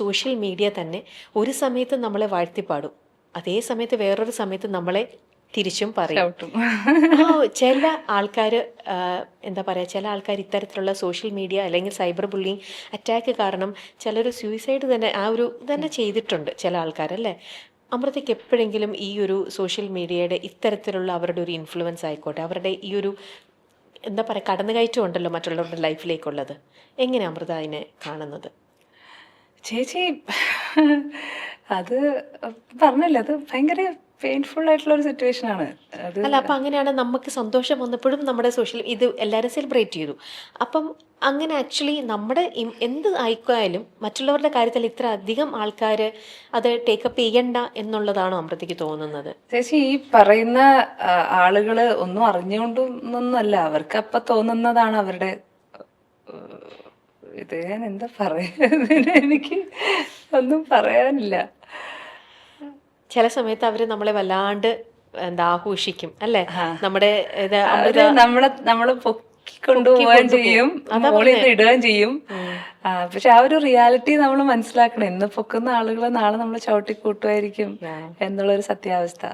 Social media തന്നെ ഒരു സമയത്ത് നമ്മളെ വാഴ്ത്തിപ്പാടും, അതേ സമയത്ത് വേറൊരു സമയത്ത് നമ്മളെ തിരിച്ചും പറയും. ചവിട്ടും. ചില ആൾക്കാർ, എന്താ പറയുക, ചില ആൾക്കാർ ഇത്തരത്തിലുള്ള സോഷ്യൽ മീഡിയ അല്ലെങ്കിൽ സൈബർ ബുള്ളിങ് അറ്റാക്ക് കാരണം ചിലർ സൂയിസൈഡ് തന്നെ തന്നെ ചെയ്തിട്ടുണ്ട് ചില ആൾക്കാരല്ലേ. അമൃതയ്ക്ക് എപ്പോഴെങ്കിലും ഈ ഒരു സോഷ്യൽ മീഡിയയുടെ ഇത്തരത്തിലുള്ള അവരുടെ ഒരു ഇൻഫ്ലുവൻസ് ആയിക്കോട്ടെ, അവരുടെ ഈ ഒരു എന്താ പറയുക കടന്നുകയറ്റം ഉണ്ടല്ലോ മറ്റുള്ളവരുടെ ലൈഫിലേക്കുള്ളത്, എങ്ങനെ അമൃത അതിനെ കാണുന്നത്? ചേച്ചി അത് പറഞ്ഞല്ലോ, അത് ഭയങ്കര പെയിൻഫുൾ ആയിട്ടുള്ള ഒരു സിറ്റുവേഷൻ ആണ് അത്. അല്ല, അപ്പം അങ്ങനെയാണ് നമുക്ക് സന്തോഷം വന്നപ്പോഴും നമ്മുടെ സോഷ്യൽ ഇത് എല്ലാവരും സെലിബ്രേറ്റ് ചെയ്തു. അപ്പം അങ്ങനെ ആക്ച്വലി നമ്മുടെ എന്ത് ആയിക്കായാലും മറ്റുള്ളവരുടെ കാര്യത്തിൽ ഇത്ര അധികം ആൾക്കാർ അത് ടേക്കപ്പ് ചെയ്യണ്ട എന്നുള്ളതാണോ അമൃതയ്ക്ക് തോന്നുന്നത്? ചേച്ചി ഈ പറയുന്ന ആളുകള് ഒന്നും അറിഞ്ഞുകൊണ്ടൊന്നല്ല, അവർക്ക് അപ്പൊ തോന്നുന്നതാണ് അവരുടെ ഇത്. ഞാൻ എന്താ പറയുക, എനിക്ക് ഒന്നും പറയാനില്ല. ചില സമയത്ത് അവർ നമ്മളെ വല്ലാണ്ട് എന്താ ആഘോഷിക്കും അല്ലേ, നമ്മുടെ ഇത് അവര് നമ്മളെ പൊക്കിക്കൊണ്ടുപോവുകയും ചെയ്യും, മോളിൽ നിന്ന് ഇടുകയും ചെയ്യും. പക്ഷെ ആ ഒരു റിയാലിറ്റി നമ്മൾ മനസ്സിലാക്കണം. ഇന്ന് പൊക്കുന്ന ആളുകളെ നാളെ നമ്മൾ ചവിട്ടിക്കൂട്ടുമായിരിക്കും എന്നുള്ളൊരു സത്യാവസ്ഥ.